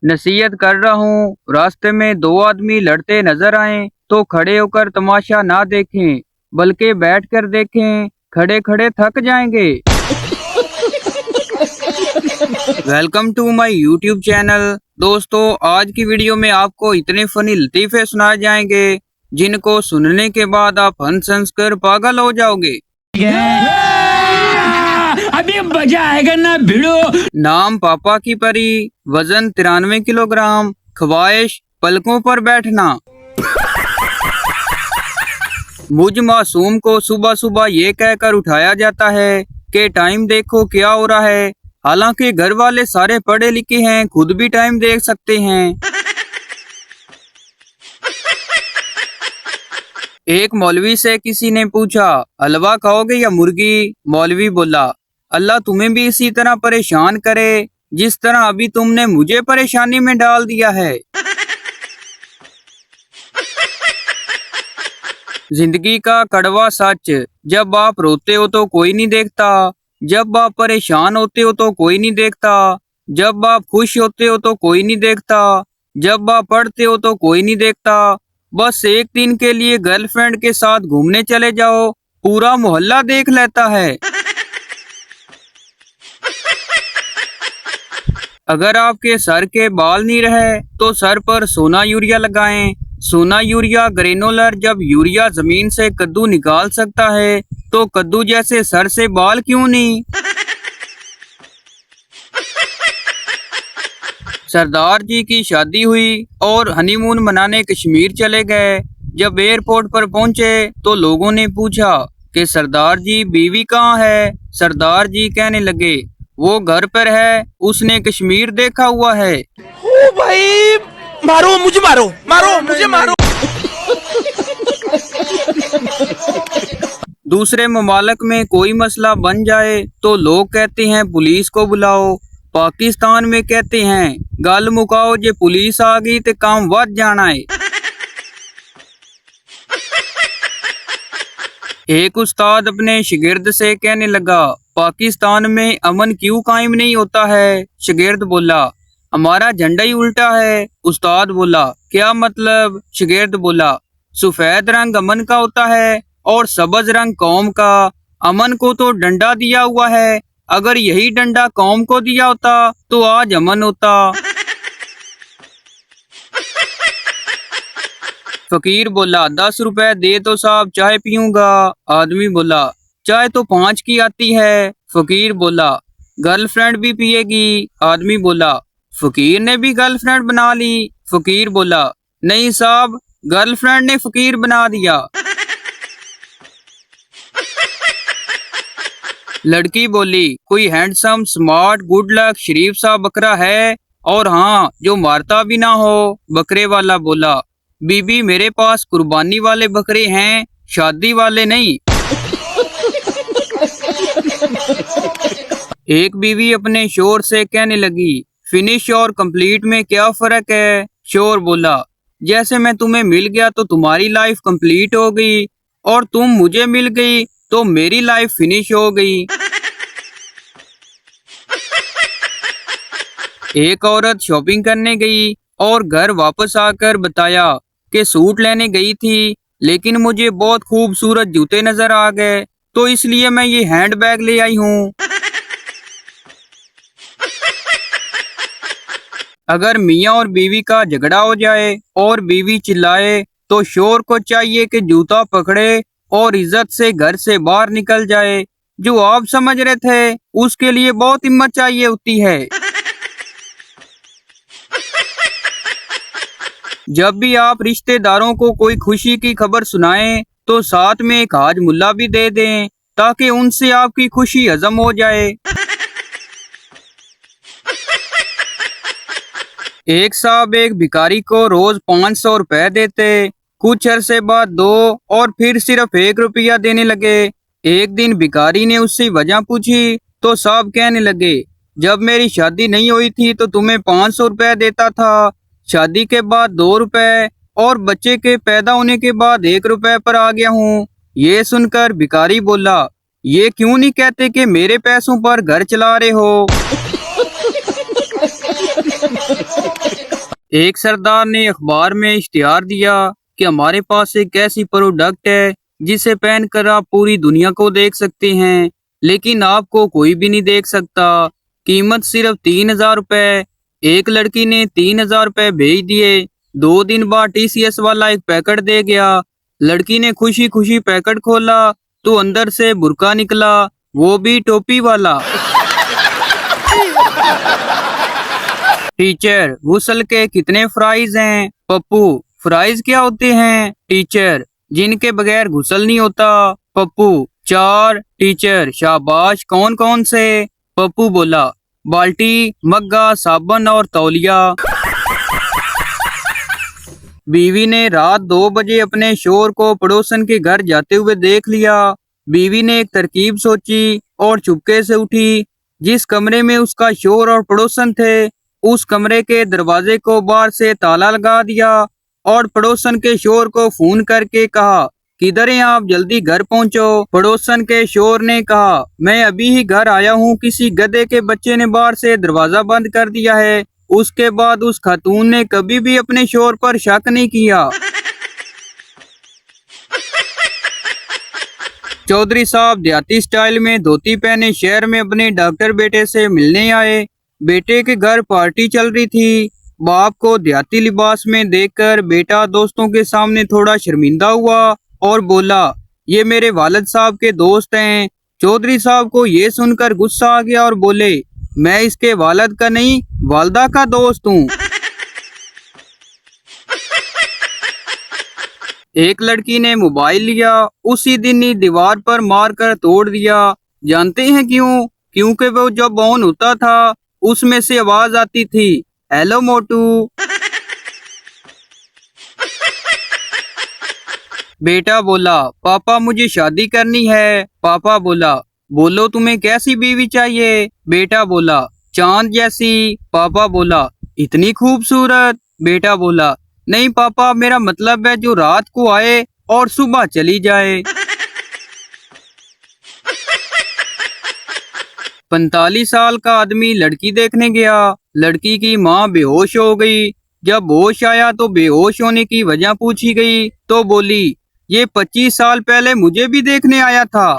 नसीहत कर रहा हूँ, रास्ते में दो आदमी लड़ते नजर आए तो खड़े होकर तमाशा ना देखें, बल्कि बैठकर देखें, खड़े खड़े थक जाएंगे। Welcome to my YouTube channel. दोस्तों, आज की वीडियो में आपको इतने फनी लतीफे सुनाए जाएंगे जिनको सुनने के बाद आप हंस हंस कर पागल हो जाओगे। अभी मजा आएगा ना भिड़ो। नाम पापा की परी, वजन 93 किलोग्राम, ख्वाहिश पलकों पर बैठना। मुझ मासूम को सुबह सुबह ये कहकर उठाया जाता है कि टाइम देखो क्या हो रहा है, हालांकि घर वाले सारे पढ़े लिखे हैं, खुद भी टाइम देख सकते हैं। एक मौलवी से किसी ने पूछा, हलवा खाओगे या मुर्गी? मौलवी बोला, अल्लाह तुम्हें भी इसी तरह परेशान करे जिस तरह अभी तुमने मुझे परेशानी में डाल दिया है। जिंदगी का कड़वा सच, जब आप रोते हो तो कोई नहीं देखता, जब आप परेशान होते हो तो कोई नहीं देखता, जब आप खुश होते हो तो कोई नहीं देखता, जब आप पढ़ते हो तो कोई नहीं देखता। बस एक दिन के लिए गर्लफ्रेंड के साथ घूमने चले जाओ, पूरा मोहल्ला देख लेता है। अगर आपके सर के बाल नहीं रहे तो सर पर सोना यूरिया लगाएं। सोना यूरिया ग्रेनुलर, जब यूरिया जमीन से कद्दू निकाल सकता है तो कद्दू जैसे सर से बाल क्यों नहीं? सरदार जी की शादी हुई और हनीमून मनाने कश्मीर चले गए। जब एयरपोर्ट पर पहुंचे तो लोगों ने पूछा कि सरदार जी बीवी कहाँ है? सरदार जी कहने लगे, वो घर पर है, उसने कश्मीर देखा हुआ है। ओ भाई, मारो मुझे, मारो मारो मुझे, मारो। दूसरे ममालिक में कोई मसला बन जाए तो लोग कहते हैं पुलिस को बुलाओ। पाकिस्तान में कहते हैं गल मुकाओ, जे पुलिस आ गई तो काम वध जाना है। एक उस्ताद अपने शागिर्द से कहने लगा, पाकिस्तान में अमन क्यों कायम नहीं होता है? शागिर्द बोला, हमारा झंडा ही उल्टा है। उस्ताद बोला, क्या मतलब? शागिर्द बोला, सफेद रंग अमन का होता है और सब्ज रंग कौम का। अमन को तो डंडा दिया हुआ है, अगर यही डंडा कौम को दिया होता तो आज अमन होता। फकीर बोला, 10 रुपए दे तो साहब, चाय पीऊंगा। आदमी बोला, चाय तो 5 की आती है। फकीर बोला, गर्लफ्रेंड भी पिएगी। आदमी बोला, फकीर ने भी गर्लफ्रेंड बना ली। फकीर बोला, नहीं साहब, गर्लफ्रेंड ने फकीर बना दिया। लड़की बोली, कोई हैंडसम, स्मार्ट, गुड लक, शरीफ सा बकरा है? और हाँ, जो मारता भी ना हो। बकरे वाला बोला, बीबी मेरे पास कुर्बानी वाले बकरे हैं, शादी वाले नहीं। एक बीवी अपने शोहर से कहने लगी, फिनिश और कंप्लीट में क्या फर्क है? शोहर बोला, जैसे मैं तुम्हें मिल गया तो तुम्हारी लाइफ कंप्लीट हो गई, और तुम मुझे मिल गई तो मेरी लाइफ फिनिश हो गई। एक औरत शॉपिंग करने गई और घर वापस आकर बताया कि सूट लेने गई थी, लेकिन मुझे बहुत खूबसूरत जूते नजर आ गए, तो इसलिए मैं ये हैंडबैग ले आई हूँ। अगर मियाँ और बीवी का झगड़ा हो जाए और बीवी चिल्लाए तो शोहर को चाहिए कि जूता पकड़े और इज्जत से घर से बाहर निकल जाए। जो आप समझ रहे थे उसके लिए बहुत हिम्मत चाहिए होती है। जब भी आप रिश्तेदारों को कोई खुशी की खबर सुनाएं तो साथ में एक हाज मुल्ला भी दे दें ताकि उनसे आपकी खुशी हजम हो जाए। एक साहब एक भिखारी को रोज 500 रुपए देते, कुछ अरसे बाद 2 और फिर सिर्फ 1 रुपया देने लगे। एक दिन भिखारी ने उससे वजह पूछी तो साहब कहने लगे, जब मेरी शादी नहीं हुई थी तो तुम्हें 500 रुपए देता था, शादी के बाद 2 रुपए और बच्चे के पैदा होने के बाद 1 रुपए पर आ गया हूँ। ये सुनकर भिखारी बोला, ये क्यों नहीं कहते कि मेरे पैसों पर घर चला रहे हो? एक सरदार ने अखबार में इश्तिहार दिया कि हमारे पास एक ऐसी प्रोडक्ट है जिसे पहनकर आप पूरी दुनिया को देख सकते हैं, लेकिन आपको कोई भी नहीं देख सकता। कीमत सिर्फ 3,000 रुपए। एक लड़की ने 3,000 रुपए भेज दिए। 2 दिन बाद TCS वाला एक पैकेट दे गया। लड़की ने खुशी खुशी पैकेट खोला तो अंदर से बुर्का निकला, वो भी टोपी वाला। टीचर, गुसल के कितने फ्राइज हैं? पप्पू, फ्राइज क्या होते हैं? टीचर, जिनके बगैर गुसल नहीं होता। पप्पू, 4। टीचर, शाबाश, कौन कौन से? पप्पू बोला, बाल्टी, मग्गा, साबुन और तौलिया। बीवी ने रात 2 बजे अपने शोहर को पड़ोसन के घर जाते हुए देख लिया। बीवी ने एक तरकीब सोची और चुपके से उठी। जिस कमरे में उसका शोहर और पड़ोसन थे, उस कमरे के दरवाजे को बाहर से ताला लगा दिया और पड़ोसन के शोहर को फोन करके कहा, किधर हैं आप, जल्दी घर पहुंचो। पड़ोसन के शोहर ने कहा, मैं अभी ही घर आया हूँ, किसी गधे के बच्चे ने बाहर से दरवाजा बंद कर दिया है। उसके बाद उस खातून ने कभी भी अपने शोहर पर शक नहीं किया। चौधरी साहब देहाती स्टाइल में धोती पहने शहर में अपने डॉक्टर बेटे से मिलने आए। बेटे के घर पार्टी चल रही थी। बाप को देहाती लिबास में देखकर बेटा दोस्तों के सामने थोड़ा शर्मिंदा हुआ और बोला, ये मेरे वालिद साहब के दोस्त हैं। चौधरी साहब को ये सुनकर गुस्सा आ गया और बोले, मैं इसके वालिद का नहीं, वालदा का दोस्त हूँ। एक लड़की ने मोबाइल लिया, उसी दिन ही दीवार पर मारकर तोड़ दिया। जानते हैं क्यों? क्योंकि वो जब ऑन होता था उसमें से आवाज आती थी, हेलो मोटू। बेटा बोला, पापा मुझे शादी करनी है। पापा बोला, बोलो तुम्हें कैसी बीवी चाहिए? बेटा बोला, चांद जैसी। पापा बोला, इतनी खूबसूरत? बेटा बोला, नहीं पापा, मेरा मतलब है जो रात को आए और सुबह चली जाए। 45 साल का आदमी लड़की देखने गया। लड़की की माँ बेहोश हो गई। जब होश आया तो बेहोश होने की वजह पूछी गई तो बोली, ये 25 साल पहले मुझे भी देखने आया था।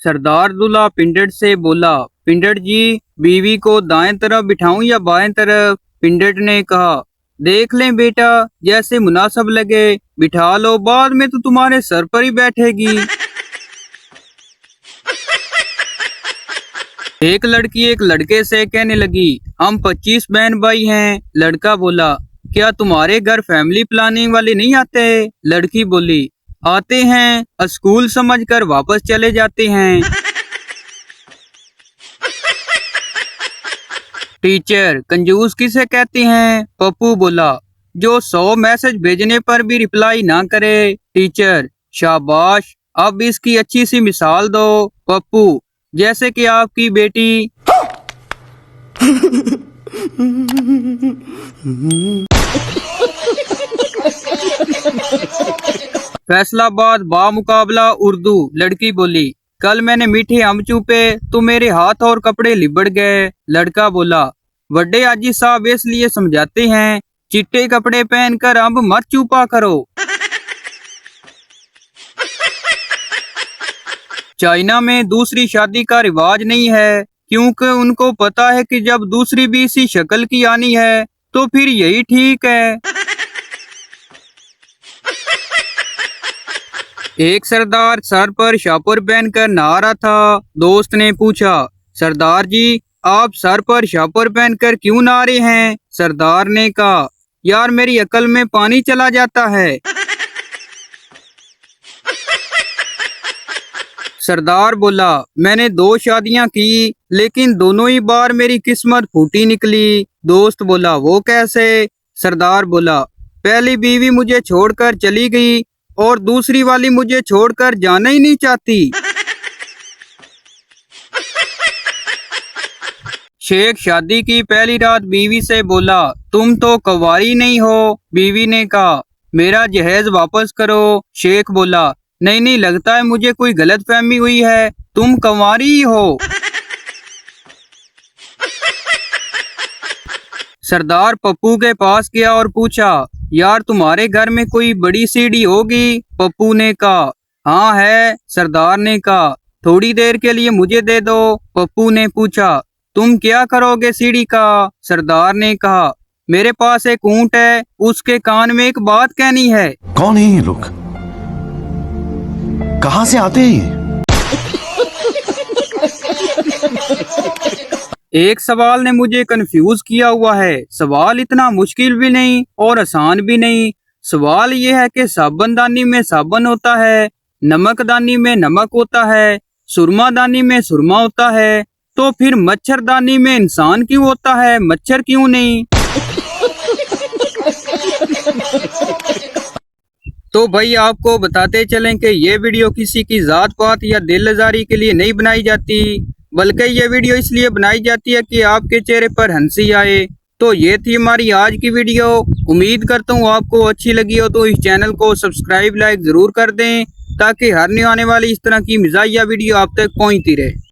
सरदार दूल्हा पिंडट से बोला, पिंडट जी, बीवी को दाएं तरफ बिठाऊं या बाएं तरफ? पिंडट ने कहा, देख लें बेटा, जैसे मुनासिब लगे बिठा लो, बाद में तो तुम्हारे सर पर ही बैठेगी। एक लड़की एक लड़के से कहने लगी, हम 25 बहन भाई हैं। लड़का बोला, क्या तुम्हारे घर फैमिली प्लानिंग वाले नहीं आते? लड़की बोली, आते हैं, स्कूल समझकर वापस चले जाते हैं। टीचर, कंजूस किसे कहते हैं? पप्पू बोला, जो 100 मैसेज भेजने पर भी रिप्लाई ना करे। टीचर, शाबाश, अब इसकी अच्छी सी मिसाल दो। पप्पू, जैसे कि आपकी बेटी। फैसलाबाद बामुकाबला उर्दू। लड़की बोली, कल मैंने मीठे आम चूपे तो मेरे हाथ और कपड़े लिबड़ गए। लड़का बोला, बड़े आजी साहब इसलिए समझाते हैं, चिट्टे कपड़े पहनकर अम्ब मत चूपा करो। चाइना में दूसरी शादी का रिवाज नहीं है, क्योंकि उनको पता है कि जब दूसरी भी इसी शक्ल की आनी है तो फिर यही ठीक है। एक सरदार सर पर शापर पहनकर नहा रहा था। दोस्त ने पूछा, सरदार जी, आप सर पर शापर पहनकर क्यों नहा रहे हैं? सरदार ने कहा, यार मेरी अकल में पानी चला जाता है। सरदार बोला, मैंने 2 शादियां की, लेकिन दोनों ही बार मेरी किस्मत फूटी निकली। दोस्त बोला, वो कैसे? सरदार बोला, पहली बीवी मुझे छोड़कर चली गई और दूसरी वाली मुझे छोड़कर जाना ही नहीं चाहती। शेख शादी की पहली रात बीवी से बोला, तुम तो कुंवारी नहीं हो। बीवी ने कहा, मेरा जहेज वापस करो। शेख बोला, नहीं नहीं, लगता है मुझे कोई गलतफहमी हुई है, तुम कुंवारी ही हो। सरदार पप्पू के पास गया और पूछा, यार तुम्हारे घर में कोई बड़ी सीढ़ी होगी? पप्पू ने कहा, हाँ है। सरदार ने कहा, थोड़ी देर के लिए मुझे दे दो। पप्पू ने पूछा, तुम क्या करोगे सीढ़ी का? सरदार ने कहा, मेरे पास एक ऊंट है, उसके कान में एक बात कहनी है। कौन है ये लोग? कहां से आते हैं ये? एक सवाल ने मुझे कंफ्यूज किया हुआ है। सवाल इतना मुश्किल भी नहीं और आसान भी नहीं। सवाल ये है कि साबुनदानी में साबुन होता है, नमकदानी में नमक होता है, सुरमादानी में सुरमा होता है, तो फिर मच्छरदानी में इंसान क्यों होता है, मच्छर क्यों नहीं? तो भाई आपको बताते चलें कि ये वीडियो किसी की जात पात या दिल आजारी के लिए नहीं बनाई जाती, बल्कि ये वीडियो इसलिए बनाई जाती है कि आपके चेहरे पर हंसी आए। तो ये थी हमारी आज की वीडियो। उम्मीद करता हूँ आपको अच्छी लगी हो, तो इस चैनल को सब्सक्राइब लाइक जरूर कर दें ताकि हर न्यू आने वाली इस तरह की मिजाहिया वीडियो आप तक पहुँचती रहे।